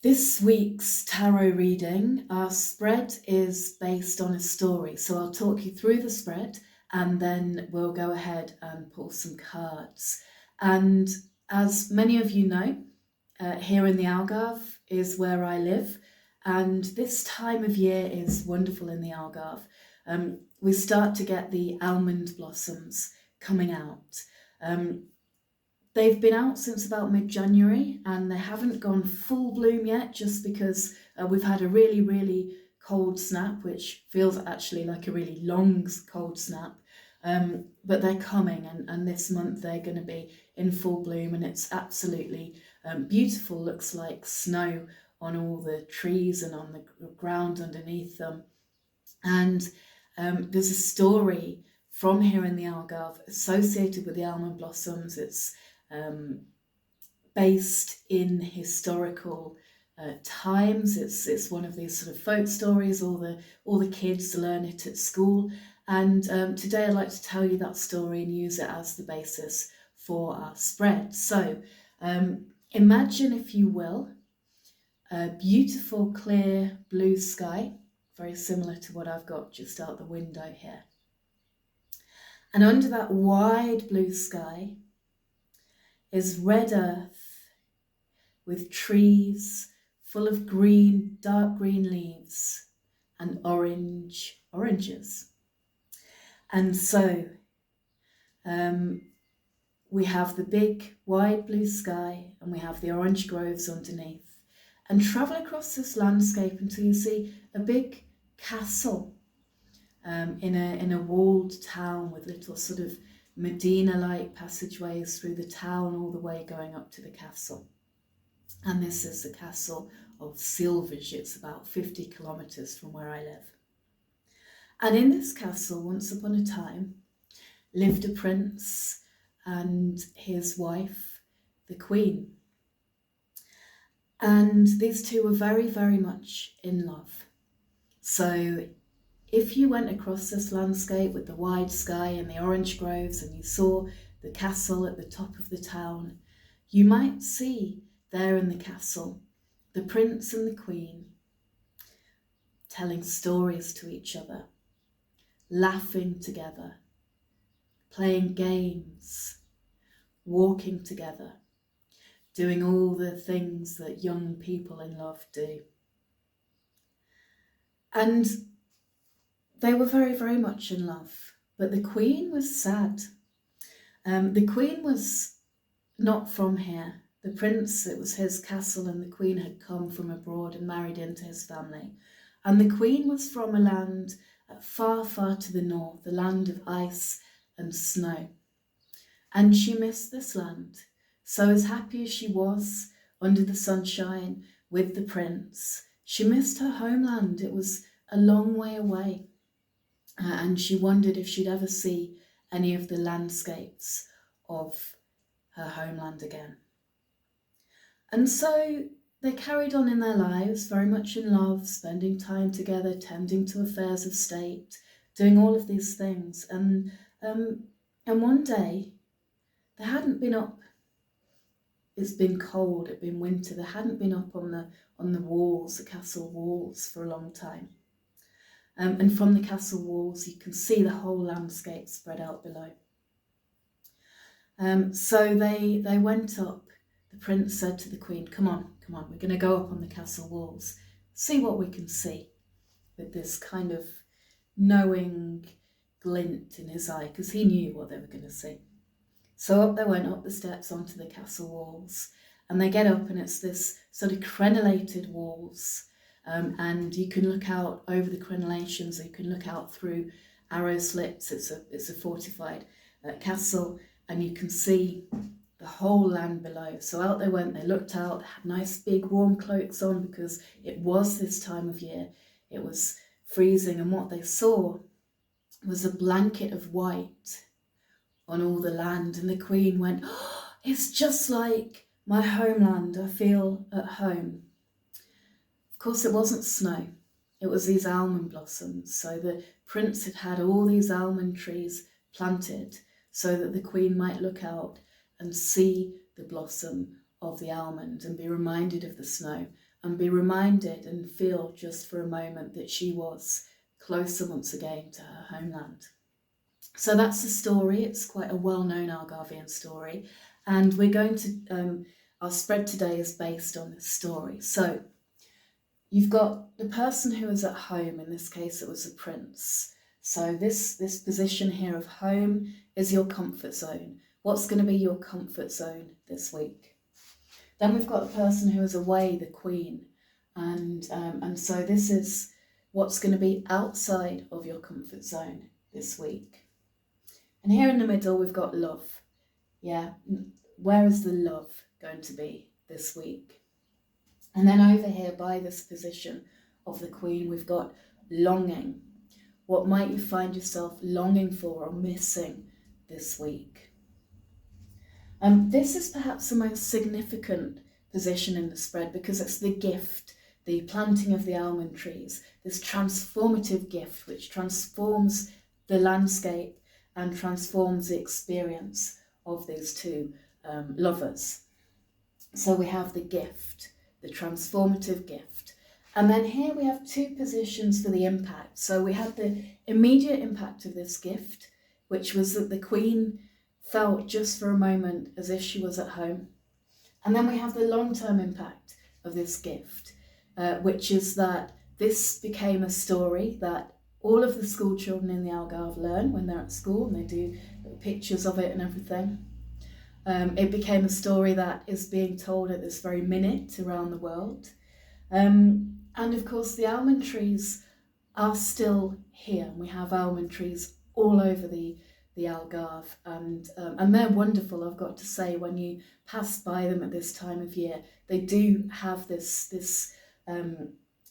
This week's tarot reading, our spread is based on a story. So I'll talk you through the spread and then we'll go ahead and pull some cards. And as many of you know, here in the Algarve is where I live. And this time of year is wonderful in the Algarve. We start to get the almond blossoms coming out. They've been out since about mid-January and they haven't gone full bloom yet, just because we've had a really, really cold snap, which feels actually like a really long cold snap. But they're coming, and this month they're going to be in full bloom, and it's absolutely beautiful. Looks like snow on all the trees and on the ground underneath them. And there's a story from here in the Algarve associated with the almond blossoms. It's based in historical times. It's one of these sort of folk stories. All the kids learn it at school, and today I'd like to tell you that story and use it as the basis for our spread. So imagine, if you will, a beautiful clear blue sky, very similar to what I've got just out the window here. And under that wide blue sky is red earth with trees full of green, dark green leaves and oranges. And so we have the big wide blue sky and we have the orange groves underneath. And travel across this landscape until you see a big castle in a walled town with little sort of Medina-like passageways through the town all the way going up to the castle. And this is the castle of Silvage. It's about 50 kilometres from where I live. And in this castle, once upon a time, lived a prince and his wife, the queen. And these two were very, very much in love. So if you went across this landscape with the wide sky and the orange groves and you saw the castle at the top of the town, you might see there in the castle the prince and the queen telling stories to each other, laughing together, playing games, walking together, doing all the things that young people in love do. And they were very, very much in love, but the queen was sad. The queen was not from here. The prince, it was his castle, and the queen had come from abroad and married into his family. And the queen was from a land far, far to the north, the land of ice and snow. And she missed this land. So as happy as she was under the sunshine with the prince, she missed her homeland. It was a long way away. And she wondered if she'd ever see any of the landscapes of her homeland again. And so they carried on in their lives, very much in love, spending time together, tending to affairs of state, doing all of these things. And one day, they hadn't been up. It's been cold, it'd been winter. They hadn't been up on the walls, the castle walls, for a long time. And from the castle walls, you can see the whole landscape spread out below. So they went up. The prince said to the queen, come on, we're going to go up on the castle walls, see what we can see, with this kind of knowing glint in his eye, because he knew what they were going to see. So up they went, up the steps onto the castle walls, and they get up, and it's this sort of crenellated walls. And you can look out over the crenellations, you can look out through arrow slits. It's a fortified castle, and you can see the whole land below. So out they went, they looked out, had nice big warm cloaks on because it was this time of year. It was freezing, and what they saw was a blanket of white on all the land. And the queen went, oh, it's just like my homeland. I feel at home. Of course, it wasn't snow. It was these almond blossoms. So the prince had had all these almond trees planted so that the queen might look out and see the blossom of the almond and be reminded of the snow and be reminded and feel just for a moment that she was closer once again to her homeland. So that's the story. It's quite a well-known Algarvian story, and we're going to, our spread today is based on this story. So you've got the person who is at home, in this case it was a prince. So this position here of home is your comfort zone. What's going to be your comfort zone this week? Then we've got the person who is away, the queen, and so this is what's going to be outside of your comfort zone this week. And here in the middle we've got love. Yeah, where is the love going to be this week? And then over here by this position of the queen we've got longing. What might you find yourself longing for or missing this week? This is perhaps the most significant position in the spread because it's the gift, the planting of the almond trees, this transformative gift which transforms the landscape and transforms the experience of these two lovers. So we have the gift, the transformative gift. And then here we have two positions for the impact. So we have the immediate impact of this gift, which was that the queen felt just for a moment as if she was at home. And then we have the long-term impact of this gift, which is that this became a story that all of the school children in the Algarve learn when they're at school, and they do pictures of it and everything. It became a story that is being told at this very minute around the world. And of course the almond trees are still here. We have almond trees all over the Algarve, and they're wonderful, I've got to say. When you pass by them at this time of year, they do have this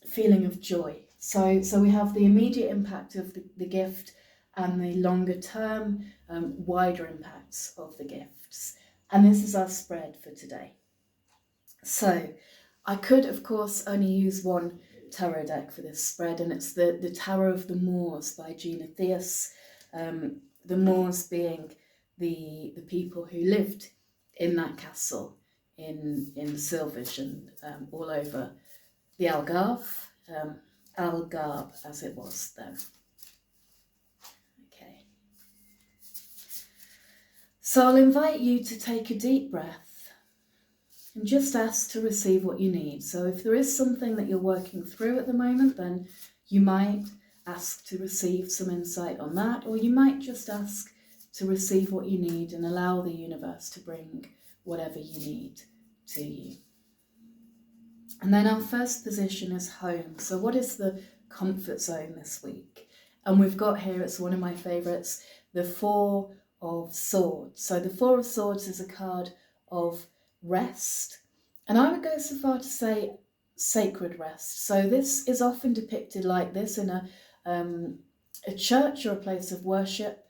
feeling of joy. So we have the immediate impact of the gift and the longer term, wider impacts of the gifts. And this is our spread for today. So I could, of course, only use one tarot deck for this spread, and it's the Tarot of the Moors by Gina Thies. The Moors being the people who lived in that castle in Silvage and all over the Algarve, Algarve as it was then. Okay. So I'll invite you to take a deep breath and just ask to receive what you need. So if there is something that you're working through at the moment, then you might ask to receive some insight on that, or you might just ask to receive what you need and allow the universe to bring whatever you need to you. And then our first position is home. So what is the comfort zone this week? And we've got here, it's one of my favourites, the Four of Swords. So the Four of Swords is a card of rest, and I would go so far to say sacred rest. So this is often depicted like this in a church or a place of worship,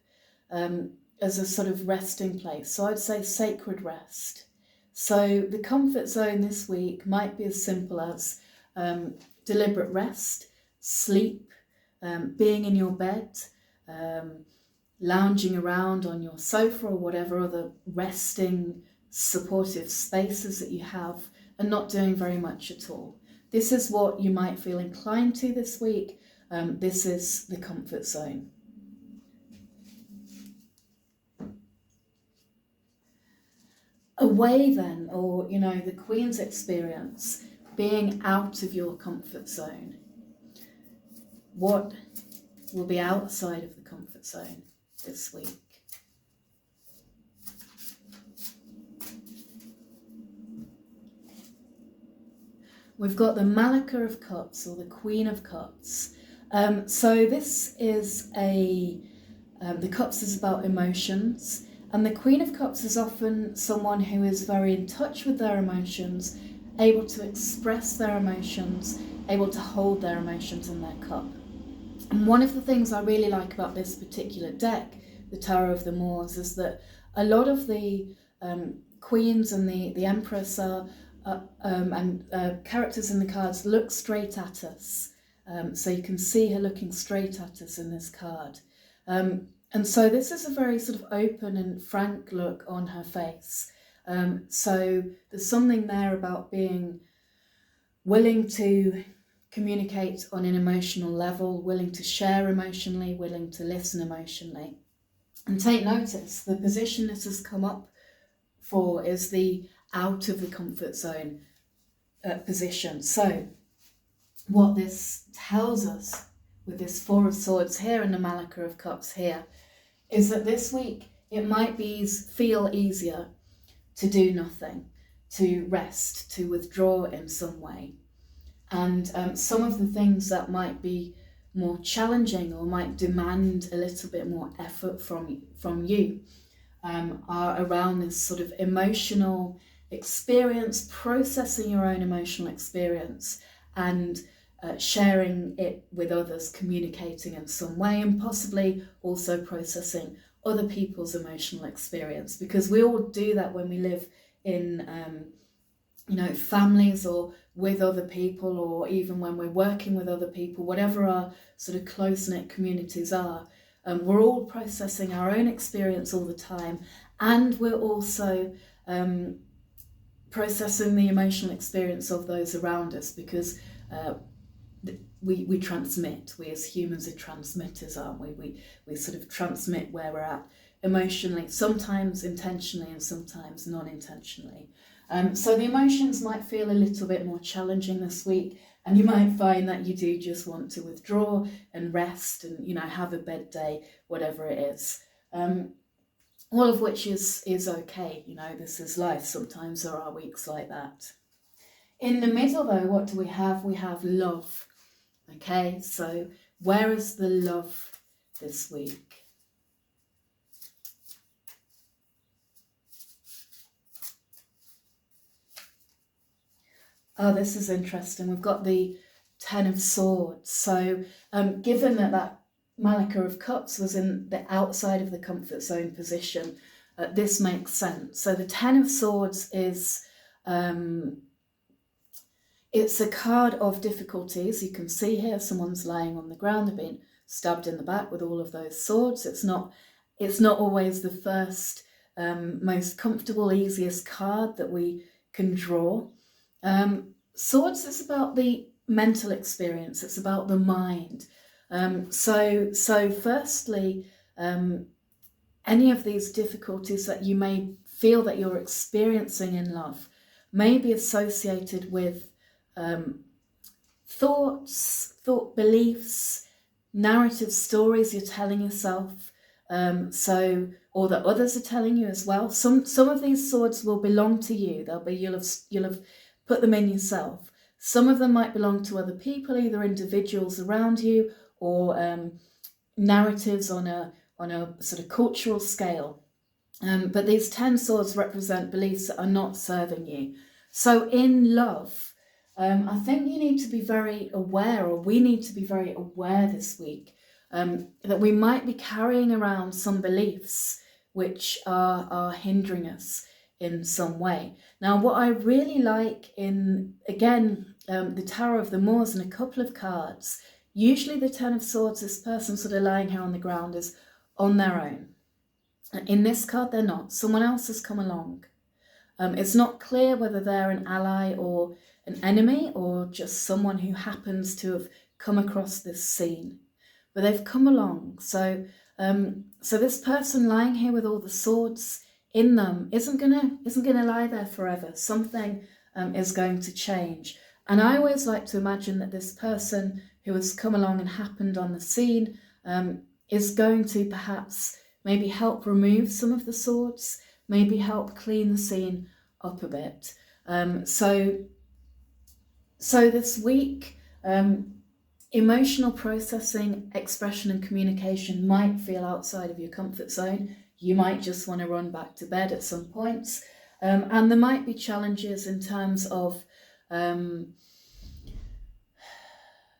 as a sort of resting place. So I'd say sacred rest. So the comfort zone this week might be as simple as deliberate rest, sleep, being in your bed, lounging around on your sofa or whatever other resting supportive spaces that you have, and not doing very much at all. This is what you might feel inclined to this week. This is the comfort zone. Away then, or the Queen's experience, being out of your comfort zone. What will be outside of the comfort zone this week? We've got the Malika of Cups, or the Queen of Cups. So this is the Cups is about emotions, and the Queen of Cups is often someone who is very in touch with their emotions, able to express their emotions, able to hold their emotions in their cup. And one of the things I really like about this particular deck, the Tarot of the Moors, is that a lot of the queens and the empress are characters in the cards look straight at us. So you can see her looking straight at us in this card. And so this is a very sort of open and frank look on her face. So there's something there about being willing to communicate on an emotional level, willing to share emotionally, willing to listen emotionally. And take notice, the position this has come up for is the out of the comfort zone position. So what this tells us with this Four of Swords here and the Malacca of Cups here is that this week it might feel easier to do nothing, to rest, to withdraw in some way. And some of the things that might be more challenging or might demand a little bit more effort from you are around this sort of emotional experience, processing your own emotional experience and sharing it with others, communicating in some way, and possibly also processing other people's emotional experience, because we all do that when we live in families or with other people, or even when we're working with other people, whatever our sort of close-knit communities are. We're all processing our own experience all the time, and we're also processing the emotional experience of those around us, because we transmit. We as humans are transmitters, aren't we? We sort of transmit where we're at emotionally, sometimes intentionally and sometimes non-intentionally. So the emotions might feel a little bit more challenging this week, and you might find that you do just want to withdraw and rest and, have a bed day, whatever it is. All of which is okay. This is life. Sometimes there are weeks like that. In the middle, though, what do we have? We have love. Okay, so where is the love this week? Oh, this is interesting. We've got the Ten of Swords. So given that Malacca of Cups was in the outside of the comfort zone position, this makes sense. So the Ten of Swords is, it's a card of difficulties. You can see here someone's lying on the ground, they've been stabbed in the back with all of those swords. It's not always the first, most comfortable, easiest card that we can draw. Swords is about the mental experience. It's about the mind. So firstly, any of these difficulties that you may feel that you're experiencing in love may be associated with thought beliefs, narrative stories you're telling yourself, or that others are telling you as well. Some of these swords will belong to you. You'll have put them in yourself. Some of them might belong to other people, either individuals around you or narratives on a sort of cultural scale. But these 10 swords represent beliefs that are not serving you. So in love, I think you need to be very aware, or we need to be very aware this week, that we might be carrying around some beliefs which are hindering us in some way. Now, what I really like in, again, the Tower of the Moors and a couple of cards, usually the Ten of Swords, this person sort of lying here on the ground is on their own. In this card, they're not. Someone else has come along. It's not clear whether they're an ally or an enemy, or just someone who happens to have come across this scene. But they've come along. So this person lying here with all the swords in them isn't gonna lie there forever. Something is going to change. And I always like to imagine that this person who has come along and happened on the scene is going to perhaps maybe help remove some of the swords, maybe help clean the scene up a bit. So this week, emotional processing, expression and communication might feel outside of your comfort zone. You might just want to run back to bed at some points. And there might be challenges in terms of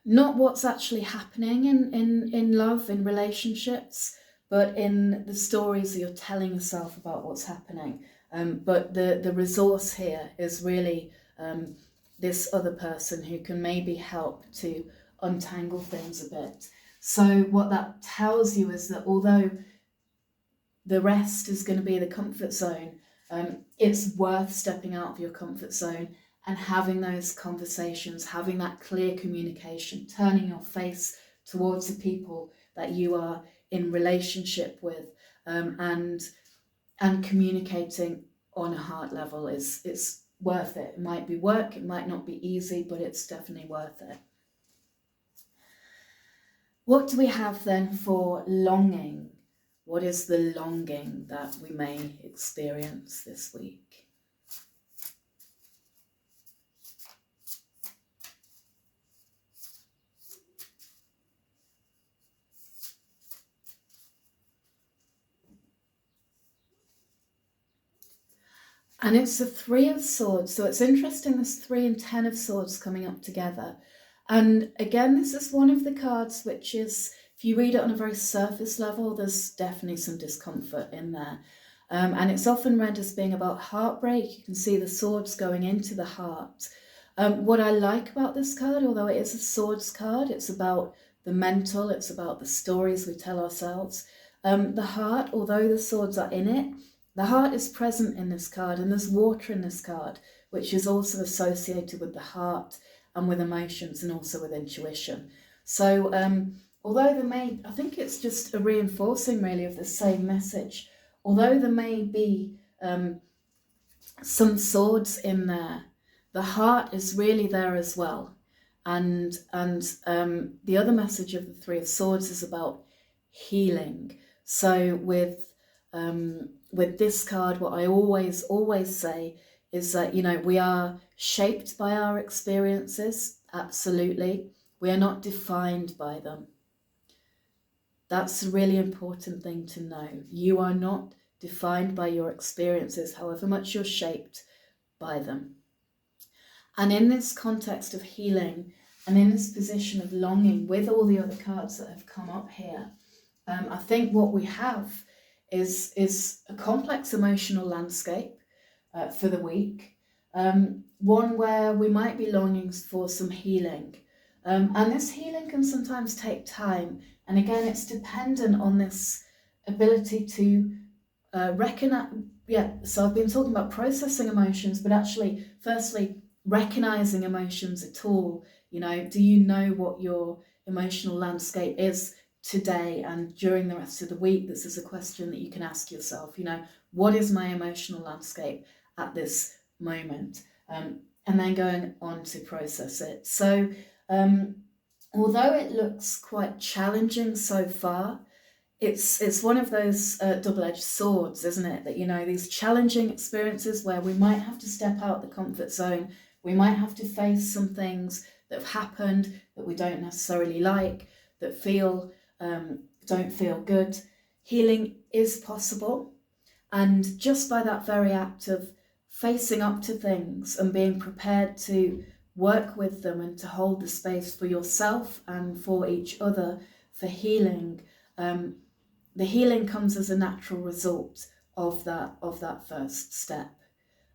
not what's actually happening in love, in relationships, but in the stories that you're telling yourself about what's happening. But the resource here is really this other person who can maybe help to untangle things a bit. So what that tells you is that although the rest is going to be the comfort zone, it's worth stepping out of your comfort zone and having those conversations, having that clear communication, turning your face towards the people that you are in relationship with, and communicating on a heart level it's worth it. It might be work, it might not be easy, but it's definitely worth it. What do we have then for longing? What is the longing that we may experience this week? And it's the Three of Swords. So it's interesting, there's 3 and 10 of Swords coming up together. And again, this is one of the cards which is, if you read it on a very surface level, there's definitely some discomfort in there. And it's often read as being about heartbreak. You can see the swords going into the heart. What I like about this card, although it is a swords card, it's about the mental, it's about the stories we tell ourselves. The heart, although the swords are in it, the heart is present in this card, and there's water in this card, which is also associated with the heart and with emotions and also with intuition. So although there may, I think it's just a reinforcing really of the same message, although there may be some swords in there, the heart is really there as well. And the other message of the Three of Swords is about healing. So with this card, what I always say is that, you know, we are shaped by our experiences, absolutely. We are not defined by them. That's a really important thing to know. You are not defined by your experiences, however much you're shaped by them. And in this context of healing and in this position of longing, with all the other cards that have come up here, I think what we have is a complex emotional landscape for the week, one where we might be longing for some healing. And this healing can sometimes take time. And again, it's dependent on this ability to recognize. So I've been talking about processing emotions, but actually, firstly, recognizing emotions at all. You know, do you know what your emotional landscape is today and during the rest of the week? This is a question that you can ask yourself. You know, what is my emotional landscape at this moment? And then going on to process it. So although it looks quite challenging so far, it's one of those double-edged swords, isn't it? That, you know, these challenging experiences where we might have to step out the comfort zone, we might have to face some things that have happened that we don't necessarily like, that don't feel good. Healing is possible, and just by that very act of facing up to things and being prepared to work with them and to hold the space for yourself and for each other for healing, the healing comes as a natural result of that first step.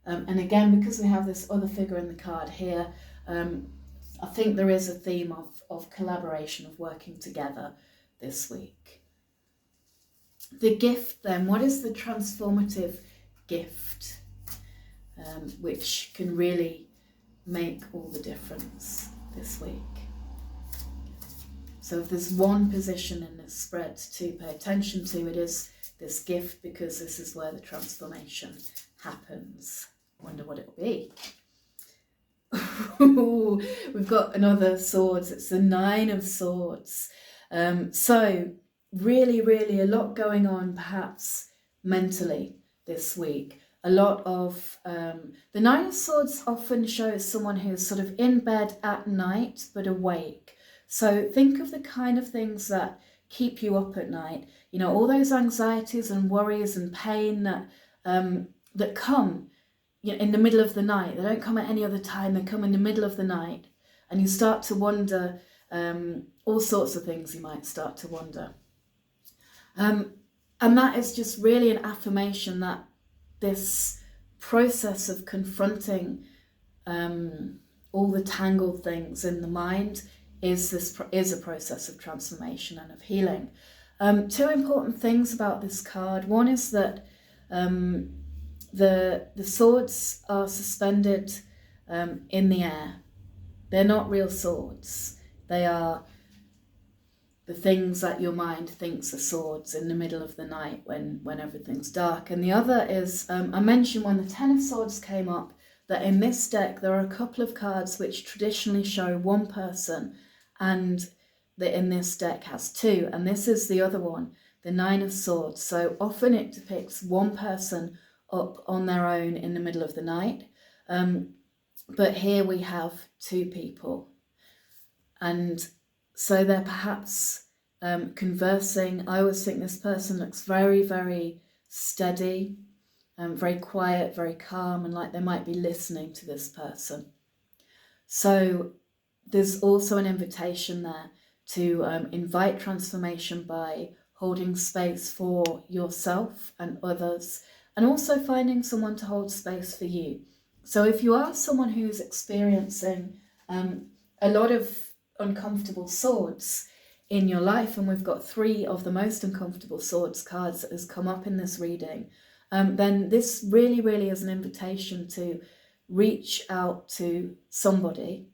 And again, because we have this other figure in the card here, I think there is a theme of collaboration, of working together this week. The gift then, what is the transformative gift which can really make all the difference this week? So if there's one position in this spread to pay attention to, it is this gift, because this is where the transformation happens. I wonder what it'll be. We've got another swords. It's the Nine of Swords. So really a lot going on perhaps mentally this week. A lot of the Nine of Swords often shows someone who's sort of in bed at night but awake. So think of the kind of things that keep you up at night. You know, all those anxieties and worries and pain that come, you know, in the middle of the night. They don't come at any other time. They come in the middle of the night, and you start to wonder all sorts of things. You might start to wonder, and that is just really an affirmation that this process of confronting all the tangled things in the mind is a process of transformation and of healing. Two important things about this card. One is that the swords are suspended in the air. They're not real swords. They are the things that your mind thinks are swords in the middle of the night when everything's dark. And the other is, I mentioned when the Ten of Swords came up, that in this deck there are a couple of cards which traditionally show one person, and that in this deck has two, and this is the other one, the Nine of Swords. So often it depicts one person up on their own in the middle of the night, but here we have two people, and so they're perhaps conversing. I always think this person looks very, very steady, very quiet, very calm, and like they might be listening to this person. So there's also an invitation there to invite transformation by holding space for yourself and others, and also finding someone to hold space for you. So if you are someone who's experiencing a lot of uncomfortable swords in your life, and we've got 3 of the most uncomfortable swords cards that has come up in this reading, then this really, really is an invitation to reach out to somebody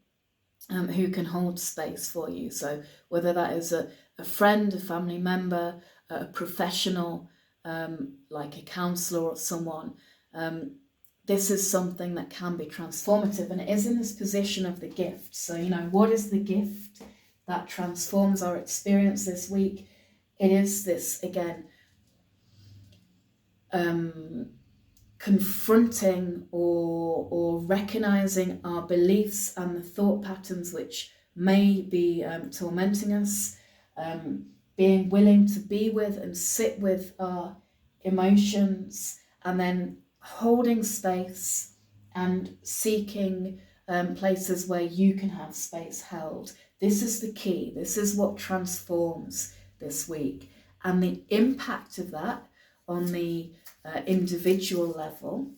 who can hold space for you. So whether that is a friend, a family member, a professional, like a counsellor or someone, this is something that can be transformative, and it is in this position of the gift. So, what is the gift that transforms our experience this week? It is this, again, confronting or recognizing our beliefs and the thought patterns which may be tormenting us, being willing to be with and sit with our emotions, and then holding space and seeking places where you can have space held. This is the key. This is what transforms this week. And the impact of that on the individual level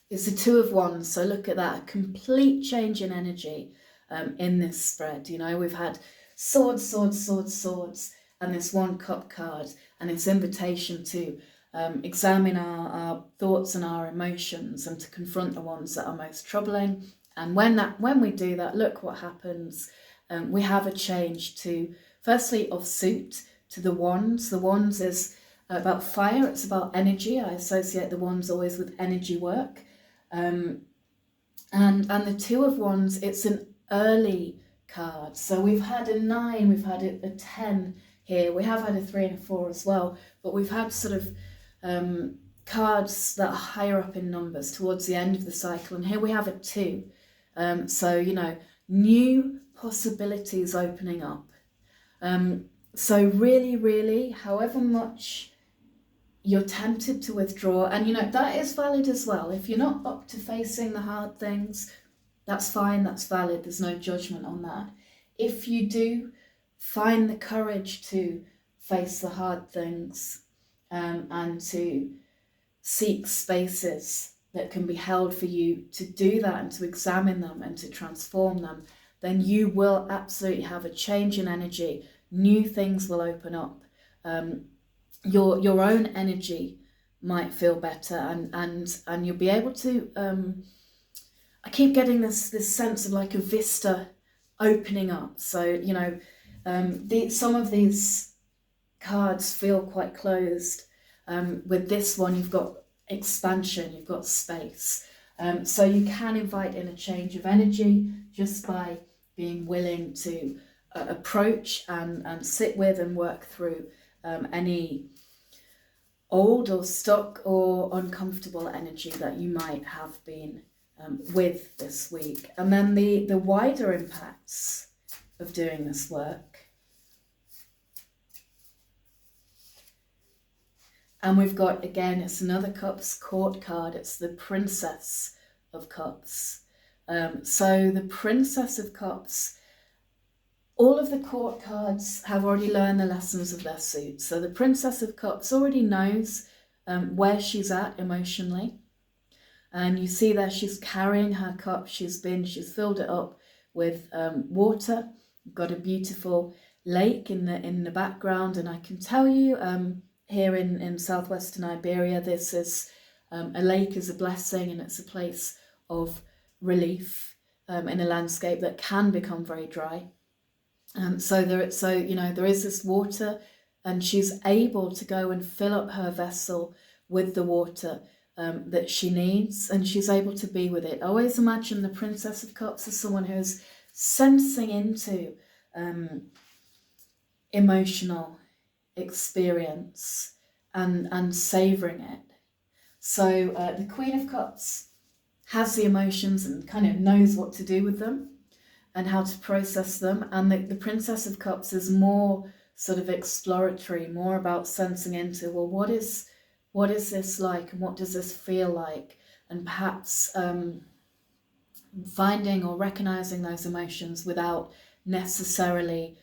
is the Two of Wands. So look at that, a complete change in energy in this spread. We've had swords, swords, swords, swords, and this one cup card, and this invitation to examine our thoughts and our emotions, and to confront the ones that are most troubling. And when we do that, look what happens. We have a change to, firstly, of suit to the wands. The wands is about fire. It's about energy. I associate the wands always with energy work. And the Two of Wands, it's an early card. So we've had a 9, we've had a 10 here. We have had a 3 and a 4 as well, but we've had sort of cards that are higher up in numbers towards the end of the cycle. And here we have a 2. So, new possibilities opening up. So really, really, however much you're tempted to withdraw, and that is valid as well. If you're not up to facing the hard things, that's fine, that's valid. There's no judgment on that. If you do find the courage to face the hard things and to seek spaces that can be held for you to do that and to examine them and to transform them, then you will absolutely have a change in energy. New things will open up. Your own energy might feel better, and you'll be able to. I keep getting this sense of like a vista opening up. So some of these cards feel quite closed. With this one, you've got expansion, you've got space. So you can invite in a change of energy just by being willing to approach and sit with and work through any old or stuck or uncomfortable energy that you might have been with this week. And then the wider impacts of doing this work. And we've got, again, it's another Cups court card. It's the Princess of Cups. So the Princess of Cups, all of the court cards have already learned the lessons of their suit. So the Princess of Cups already knows where she's at emotionally. And you see there she's carrying her cup. She's filled it up with water. You've got a beautiful lake in the background. And I can tell you, here in southwestern Iberia, this is a lake is a blessing, and it's a place of relief in a landscape that can become very dry. So there is this water, and she's able to go and fill up her vessel with the water that she needs, and she's able to be with it. I always imagine the Princess of Cups as someone who's sensing into emotional experience and savouring it. So the Queen of Cups has the emotions and kind of knows what to do with them and how to process them, and the Princess of Cups is more sort of exploratory, more about sensing into, well, what is this like, and what does this feel like, and perhaps finding or recognizing those emotions without necessarily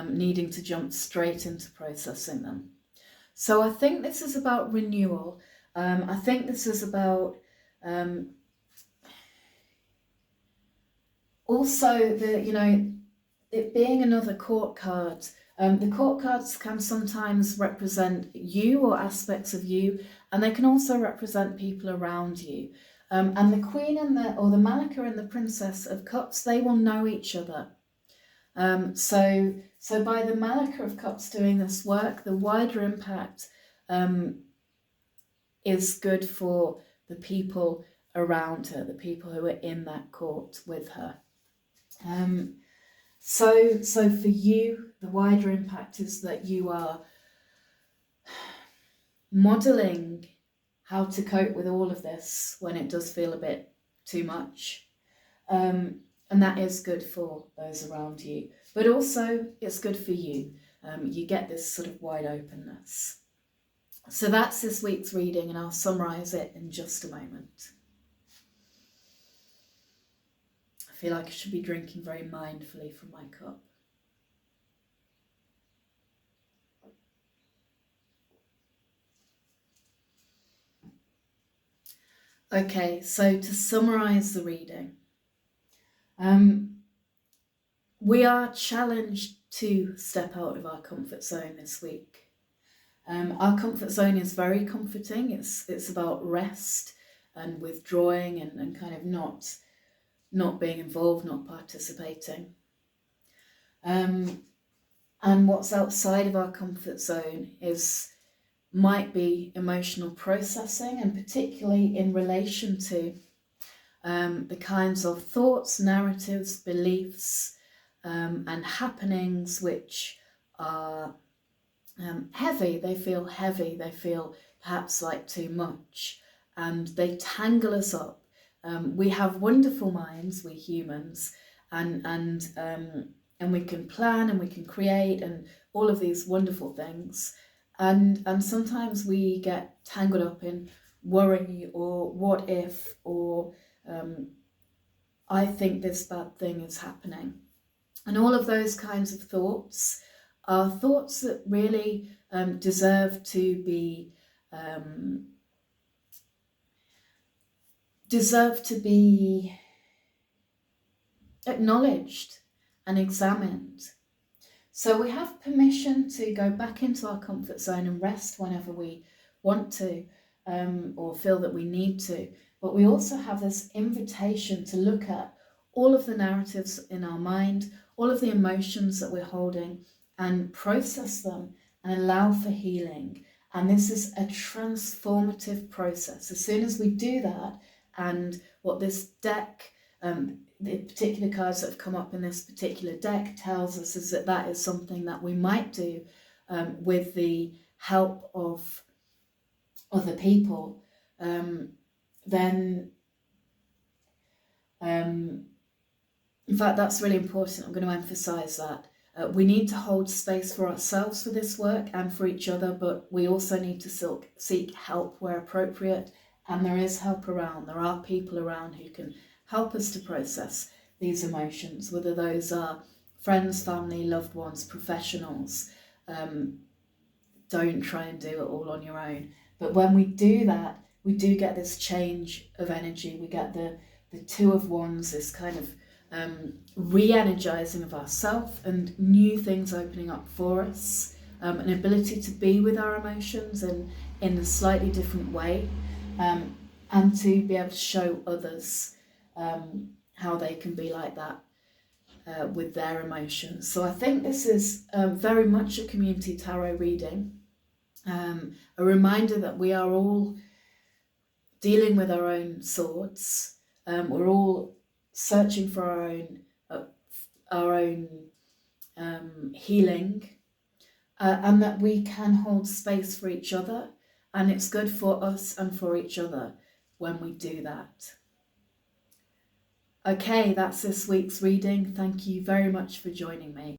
needing to jump straight into processing them. So I think this is about renewal. I think this is about also it being another court card. The court cards can sometimes represent you or aspects of you, and they can also represent people around you. And the Queen and the Malika and the Princess of Cups, they will know each other. So by the Malika of Cups doing this work, the wider impact is good for the people around her, the people who are in that court with her. So for you, the wider impact is that you are modelling how to cope with all of this when it does feel a bit too much. And that is good for those around you. But also, it's good for you. You get this sort of wide openness. So that's this week's reading, and I'll summarise it in just a moment. I feel like I should be drinking very mindfully from my cup. Okay, so to summarise the reading, we are challenged to step out of our comfort zone this week. Our comfort zone is very comforting. It's about rest and withdrawing and kind of not being involved, not participating. And what's outside of our comfort zone might be emotional processing, and particularly in relation to the kinds of thoughts, narratives, beliefs, and happenings which are heavy. They feel heavy, they feel perhaps like too much, and they tangle us up. We have wonderful minds, we humans, and we can plan and we can create and all of these wonderful things. And sometimes we get tangled up in worry or what if, or I think this bad thing is happening. And all of those kinds of thoughts are thoughts that really deserve to be acknowledged and examined. So we have permission to go back into our comfort zone and rest whenever we want to, or feel that we need to. But we also have this invitation to look at all of the narratives in our mind, all of the emotions that we're holding, and process them and allow for healing. And this is a transformative process. As soon as we do that, and what this deck, the particular cards that have come up in this particular deck tells us is that is something that we might do with the help of other people, then in fact that's really important. I'm going to emphasize that. We need to hold space for ourselves for this work and for each other, but we also need to seek help where appropriate, and there is help around. There are people around who can help us to process these emotions, whether those are friends, family, loved ones, professionals. Don't try and do it all on your own. But when we do that, we do get this change of energy. We get the Two of Wands, this kind of re-energizing of ourselves and new things opening up for us. an ability to be with our emotions and in a slightly different way, and to be able to show others how they can be like that with their emotions. So I think this is very much a community tarot reading, a reminder that we are all dealing with our own swords. We're all searching for our own healing, and that we can hold space for each other, and it's good for us and for each other when we do that. Okay, that's this week's reading. Thank you very much for joining me.